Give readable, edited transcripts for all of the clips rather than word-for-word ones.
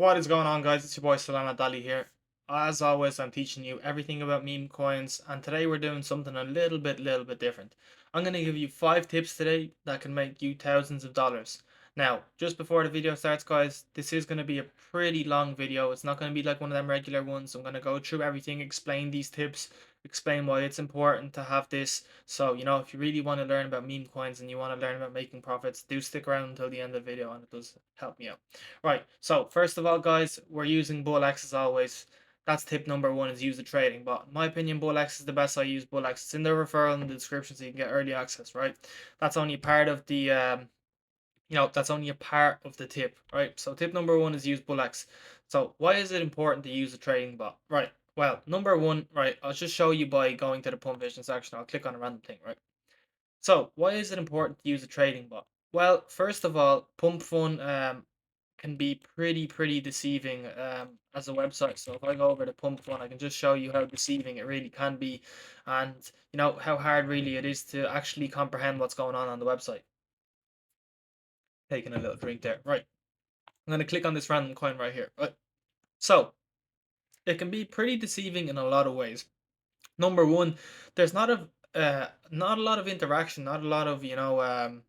What is going on, guys? It's your boy Solana Dali here. As always, I'm teaching you everything about meme coins, and today we're doing something a little bit different. I'm going to give you 5 tips today that can make you thousands of dollars. Now, just before the video starts, guys, this is going to be a pretty long video. It's not going to be like one of them regular ones. I'm going to go through everything, explain these tips, explain why it's important to have this. So, if you really want to learn about meme coins and you want to learn about making profits, do stick around until the end of the video, and it does help me out. Right, so first of all, guys, we're using BULLX as always. That's tip number one, is use the trading bot. In my opinion, BULLX is the best. I use BULLX. It's in the referral in the description so you can get early access, right? That's only part of the that's only a part of the tip, right? So tip number one is use BULLX. So why is it important to use a trading bot? Right. Well, number one, right, I'll just show you by going to the pump vision section. I'll click on a random thing, right? So why is it important to use a trading bot? Well, first of all, Pump Fun can be pretty deceiving as a website. So if I go over to Pump Fun, I can just show you how deceiving it really can be, and how hard really it is to actually comprehend what's going on the website. Taking a little drink there, right? I'm gonna click on this random coin right here, right? So it can be pretty deceiving in a lot of ways. Number one, there's not a lot of interaction, not a lot of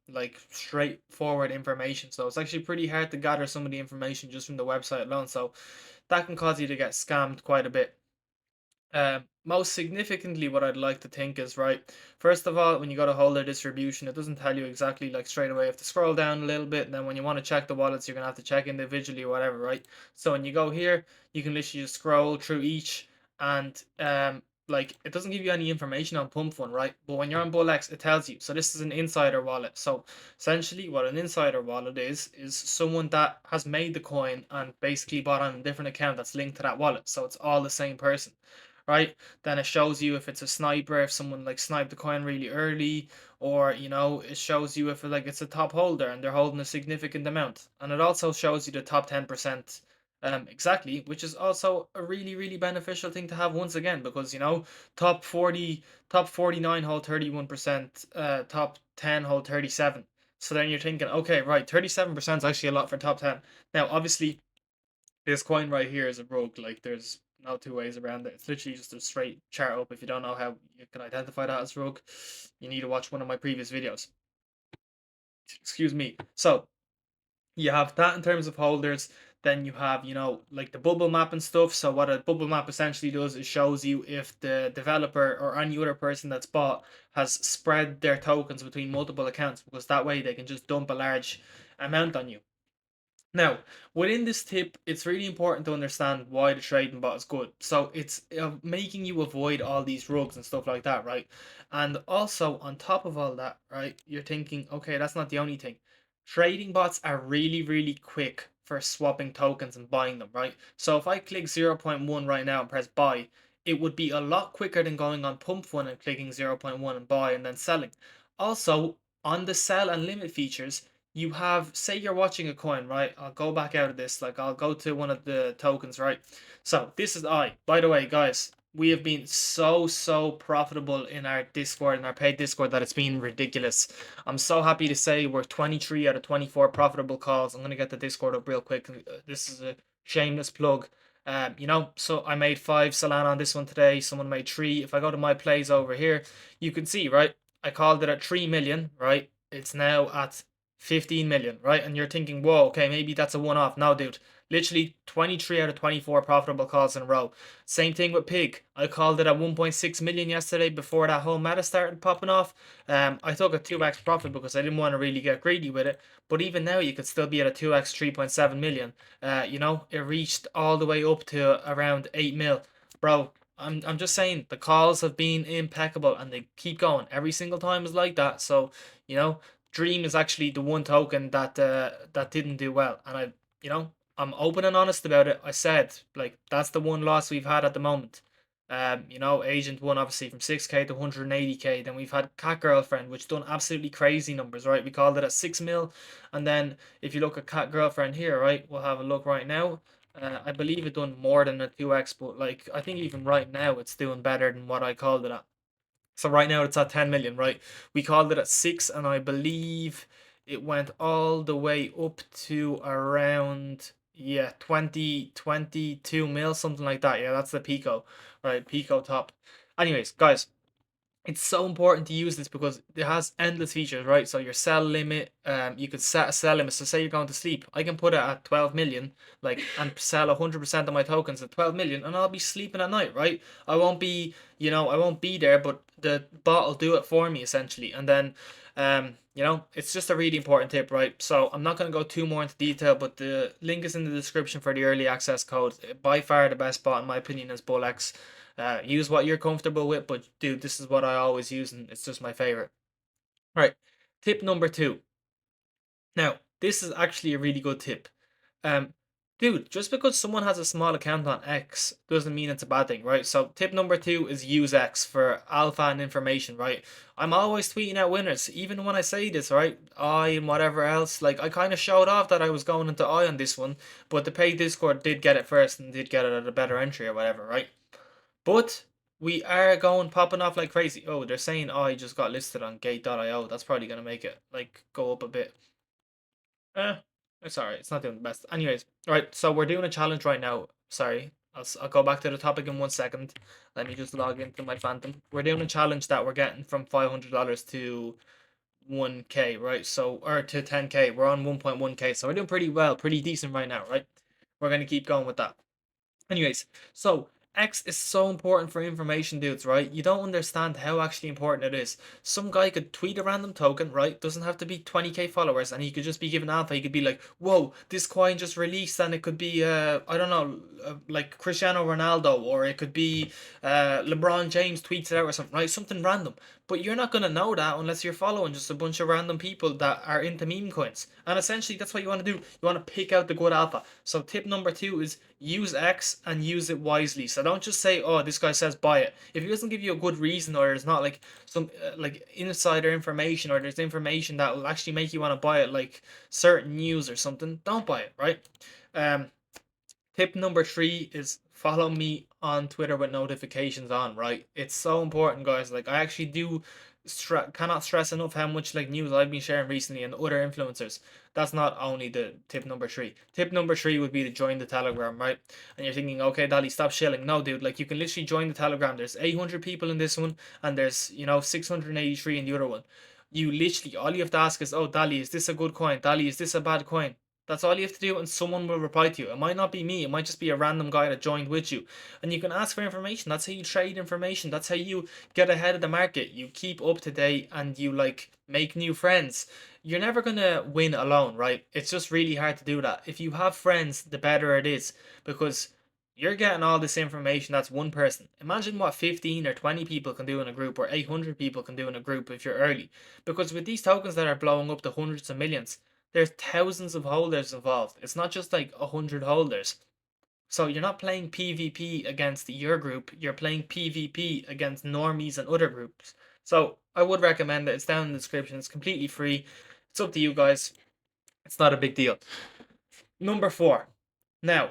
like straightforward information. So it's actually pretty hard to gather some of the information just from the website alone. So that can cause you to get scammed quite a bit. Most significantly, what I'd like to think is, right, first of all, when you go to holder distribution, it doesn't tell you exactly like straight away. You have to scroll down a little bit, and then when you want to check the wallets, you're gonna have to check individually or whatever, right? So when you go here, you can literally just scroll through each, and like it doesn't give you any information on Pump Fund, right? But when you're on BULLX, it tells you. So this is an insider wallet. So essentially, what an insider wallet is someone that has made the coin and basically bought on a different account that's linked to that wallet. So it's all the same person, right? Then it shows you if it's a sniper, if someone like sniped the coin really early, or it shows you if like it's a top holder and they're holding a significant amount, and it also shows you the top 10%. Exactly, which is also a really beneficial thing to have once again, because top 40, top 49 hold 31%, top 10 hold 37. So then you're thinking, okay, right, 37% is actually a lot for top 10. Now, obviously, this coin right here is a rogue. Like, there's no two ways around it. It's literally just a straight chart up. If you don't know how you can identify that as rogue, you need to watch one of my previous videos. Excuse me. So you have that in terms of holders. Then you have, like the bubble map and stuff. So what a bubble map essentially does is shows you if the developer or any other person that's bought has spread their tokens between multiple accounts, because that way they can just dump a large amount on you. Now, within this tip, it's really important to understand why the trading bot is good. So it's making you avoid all these rugs and stuff like that, right? And also, on top of all that, right, you're thinking, okay, that's not the only thing. Trading bots are really quick for swapping tokens and buying them, right? So if I click 0.1 right now and press buy, it would be a lot quicker than going on Pump Fund and clicking 0.1 and buy and then selling. Also, on the sell and limit features, you have, say you're watching a coin, right? I'll go back out of this, like I'll go to one of the tokens, right? So this is by the way, guys, we have been so profitable in our Discord, in our paid Discord, that it's been ridiculous. I'm so happy to say we're 23 out of 24 profitable calls. I'm gonna get the Discord up real quick. This is a shameless plug. So I made 5 Solana on this one today. Someone made 3. If I go to my plays over here, you can see, right? I called it at 3 million, right? It's now at 15 million, right? And you're thinking, whoa, okay, maybe that's a one-off. No, dude, literally 23 out of 24 profitable calls in a row. Same thing with Pig. I called it at 1.6 million yesterday before that whole meta started popping off. I took a 2x profit because I didn't want to really get greedy with it. But even now, you could still be at a 2x 3.7 million. It reached all the way up to around 8 mil. Bro, I'm just saying, the calls have been impeccable and they keep going. Every single time is like that. So, Dream is actually the one token that didn't do well, and I'm open and honest about it. I said, like, that's the one loss we've had at the moment. Agent One obviously from 6k to 180k. Then we've had Cat Girlfriend, which done absolutely crazy numbers, right? We called it at 6 mil, and then if you look at Cat Girlfriend here, right, we'll have a look right now. I believe it done more than a 2x, but like I think even right now it's doing better than what I called it at. So right now it's at 10 million, right? We called it at 6, and I believe it went all the way up to around Yeah, 22 mil, something like that. Yeah, that's the Pico, right? Pico top. Anyways, guys, it's so important to use this because it has endless features, right? So your sell limit, you could set a sell limit. So say you're going to sleep, I can put it at 12 million, like, and sell 100% of my tokens at 12 million, and I'll be sleeping at night, right? I won't be, I won't be there, but the bot will do it for me essentially. And then, it's just a really important tip, right? So I'm not going to go too more into detail, but the link is in the description for the early access code. By far the best bot in my opinion is BULLX. Use what you're comfortable with, but dude, this is what I always use, and it's just my favorite. Right. Tip number two. Now, this is actually a really good tip. Um, Dude, just because someone has a small account on X doesn't mean it's a bad thing, right? So, tip number two is use X for alpha and information, right? I'm always tweeting out winners, even when I say this, right? I and whatever else. Like, I kind of showed off that I was going into I on this one, but the paid Discord did get it first and did get it at a better entry or whatever, right? But we are going popping off like crazy. Oh, they're saying I just got listed on gate.io. That's probably gonna make it like go up a bit. Eh, it's alright. It's not doing the best. Anyways, alright. So we're doing a challenge right now. Sorry, I'll go back to the topic in 1 second. Let me just log into my Phantom. We're doing a challenge that we're getting from $500 to 1K, right? So, or to 10K. We're on 1.1K, so we're doing pretty well, pretty decent right now, right? We're gonna keep going with that. Anyways, so X is so important for information, dudes, right? You don't understand how actually important it is. Some guy could tweet a random token, right? Doesn't have to be 20k followers, and he could just be given alpha. He could be like, whoa, this coin just released, and it could be, I don't know, like Cristiano Ronaldo, or it could be LeBron James tweets it out or something, right? Something random. But you're not going to know that unless you're following just a bunch of random people that are into meme coins. And essentially, that's what you want to do. You want to pick out the good alpha. So, tip number two is use X and use it wisely. So, don't just say, oh, this guy says buy it. If he doesn't give you a good reason, or there's not like some like insider information, or there's information that will actually make you want to buy it, like certain news or something, don't buy it, right? Um, Tip number three is follow me on Twitter with notifications on, right? It's so important, guys. Like, I actually do cannot stress enough how much like news I've been sharing recently and other influencers. That's not only the tip number three. Tip number three would be to join the Telegram, right? And you're thinking, okay, Dali, stop shilling. No, dude, like, you can literally join the Telegram. There's 800 people in this one, and there's 683 in the other one. You literally, all you have to ask is, oh, Dali, is this a good coin? Dali, is this a bad coin? That's all you have to do, and someone will reply to you. It might not be me, it might just be a random guy that joined with you. And you can ask for information. That's how you trade information. That's how you get ahead of the market. You keep up to date and you like make new friends. You're never gonna win alone, right? It's just really hard to do that. If you have friends, the better it is, because you're getting all this information. That's one person. Imagine what 15 or 20 people can do in a group, or 800 people can do in a group if you're early. Because with these tokens that are blowing up to hundreds of millions, there's thousands of holders involved. It's not just like 100 holders. So you're not playing PvP against your group, you're playing PvP against normies and other groups. So I would recommend it. It's down in the description. It's completely free. It's up to you guys. It's not a big deal. Number four. Now,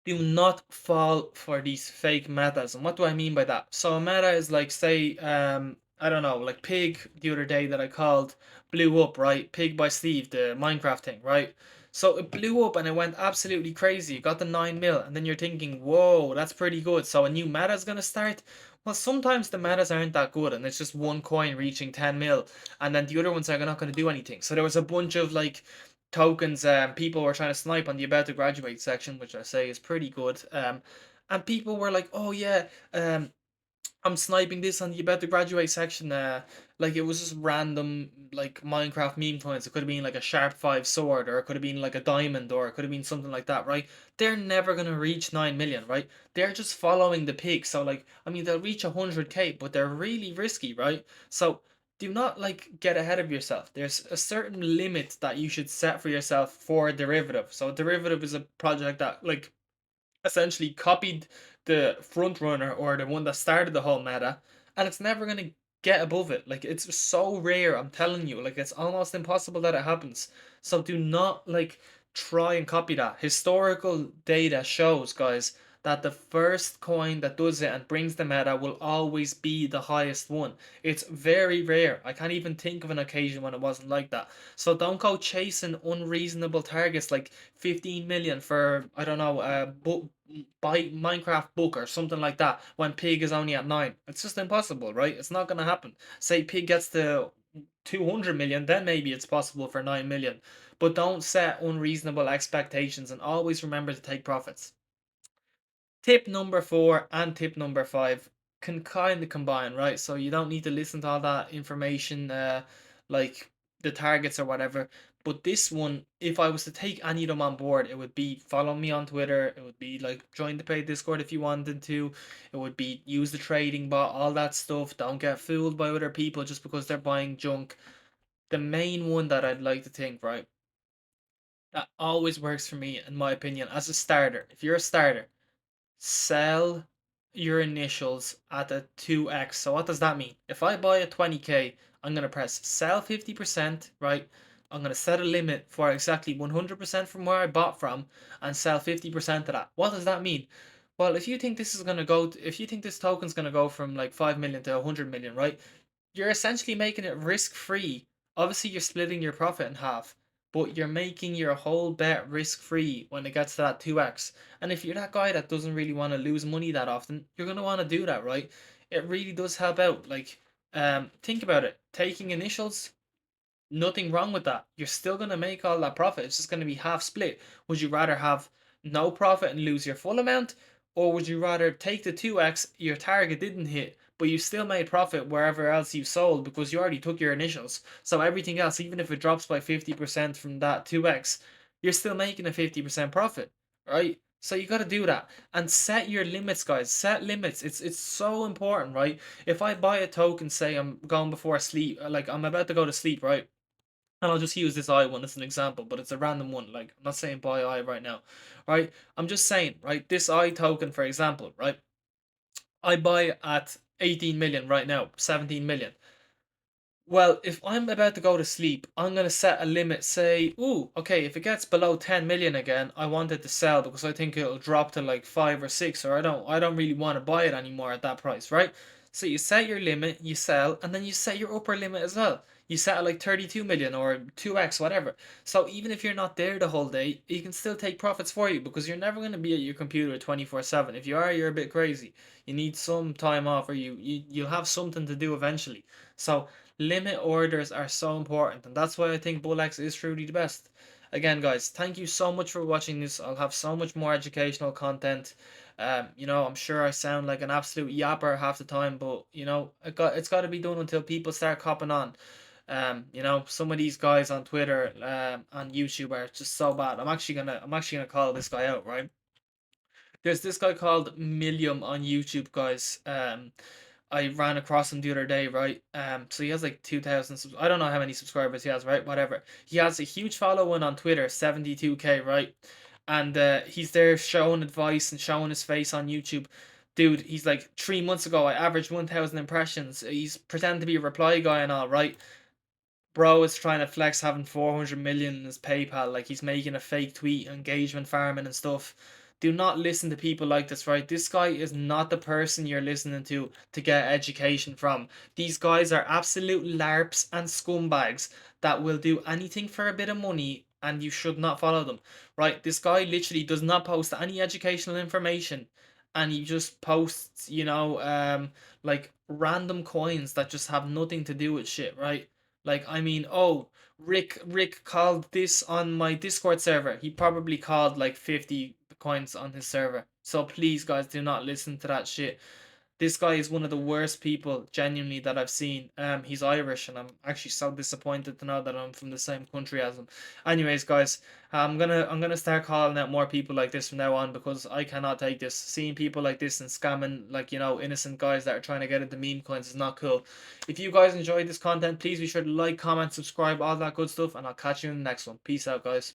do not fall for these fake metas. And what do I mean by that? So a meta is like, say, I don't know, like Pig the other day that I called blew up, right? Pig by Steve, the Minecraft thing, right? So it blew up and it went absolutely crazy. It got the 9 mil, and then you're thinking, whoa, that's pretty good. So a new meta is gonna start. Well, sometimes the metas aren't that good, and it's just one coin reaching 10 mil, and then the other ones are not going to do anything. So there was a bunch of like tokens, people were trying to snipe on the about to graduate section, which I say is pretty good. And people were like, oh yeah, I'm sniping this on the about to graduate section. Like, it was just random like Minecraft meme coins. It could have been like a sharp 5 sword, or it could have been like a diamond, or it could have been something like that, right? They're never gonna reach 9 million, right? They're just following the pig. So like, I mean, they'll reach 100k, but they're really risky, right? So do not like get ahead of yourself. There's a certain limit that you should set for yourself for a derivative. So a derivative is a project that like essentially copied the front runner, or the one that started the whole meta, and it's never gonna get above it. Like, it's so rare, I'm telling you. Like, it's almost impossible that it happens. So do not like try and copy that. Historical data shows, guys, that the first coin that does it and brings the meta will always be the highest one. It's very rare. I can't even think of an occasion when it wasn't like that. So don't go chasing unreasonable targets like 15 million for, I don't know, buy Minecraft book or something like that when Pig is only at 9. It's just impossible, right? It's not going to happen. Say Pig gets to 200 million, then maybe it's possible for 9 million. But don't set unreasonable expectations and always remember to take profits. Tip number 4 and tip number 5 can kind of combine, right? So you don't need to listen to all that information, like the targets or whatever. But this one, if I was to take any of them on board, it would be follow me on Twitter. It would be like join the paid Discord if you wanted to. It would be use the trading bot, all that stuff. Don't get fooled by other people just because they're buying junk. The main one that I'd like to think, right, that always works for me, in my opinion, as a starter. If you're a starter, sell your initials at a 2x. So what does that mean? If I buy a 20k, I'm going to press sell 50%, right? I'm going to set a limit for exactly 100% from where I bought from and sell 50% of that. What does that mean? Well, if you think this is going to go, if you think this token's going to go from like 5 million to 100 million, right? You're essentially making it risk free. Obviously, you're splitting your profit in half, but you're making your whole bet risk free when it gets to that 2x. And if you're that guy that doesn't really want to lose money that often, you're going to want to do that, right? It really does help out. Like, think about it. Taking initials, nothing wrong with that. You're still going to make all that profit. It's just going to be half split. Would you rather have no profit and lose your full amount? Or would you rather take the 2x, your target didn't hit, but you still made profit wherever else you sold because you already took your initials? So everything else, even if it drops by 50% from that 2x, you're still making a 50% profit, right? So you got to do that and set your limits, guys. Set limits. It's so important, right? If I buy a token, say I'm going before sleep, like I'm about to go to sleep, right? And I'll just use this I one as an example, but it's a random one. Like, I'm not saying buy I right now, right? I'm just saying, right? This I token, for example, right? I buy at 18 million right now, 17 million. Well, if I'm about to go to sleep, I'm gonna set a limit. Say, ooh, okay, if it gets below 10 million again, I want it to sell because I think it'll drop to like 5 or 6, or I don't really want to buy it anymore at that price, right? So you set your limit, you sell, and then you set your upper limit as well. You set it like 32 million or 2x, whatever. So even if you're not there the whole day, you can still take profits for you because you're never going to be at your computer 24/7. If you are, you're a bit crazy. You need some time off, or you'll have something to do eventually. So limit orders are so important, and that's why I think BULLX is truly the best. Again, guys, thank you so much for watching this. I'll have so much more educational content. I'm sure I sound like an absolute yapper half the time, but it's got to be done until people start copping on. Some of these guys on Twitter, on YouTube are just so bad. I'm actually gonna call this guy out, right? There's this guy called Millium on YouTube, guys. I ran across him the other day, right? So he has like 2,000. I don't know how many subscribers he has, right? Whatever. He has a huge following on Twitter, 72k, right? And he's there showing advice and showing his face on YouTube. Dude, he's like 3 months ago. I averaged 1,000 impressions. He's pretending to be a reply guy and all, right? Bro is trying to flex having 400 million in his PayPal, like he's making a fake tweet, engagement farming and stuff. Do not listen to people like this, right? This guy is not the person you're listening to get education from. These guys are absolute larps and scumbags that will do anything for a bit of money, and you should not follow them, right? This guy literally does not post any educational information, and he just posts, like random coins that just have nothing to do with shit, right? Like, I mean, oh, Rick called this on my Discord server. He probably called like 50 coins on his server. So please, guys, do not listen to that shit. This guy is one of the worst people, genuinely, that I've seen. He's Irish, and I'm actually so disappointed to know that I'm from the same country as him. Anyways, guys, I'm gonna start calling out more people like this from now on because I cannot take this. Seeing people like this and scamming, like, innocent guys that are trying to get into meme coins is not cool. If you guys enjoyed this content, please be sure to like, comment, subscribe, all that good stuff, and I'll catch you in the next one. Peace out, guys.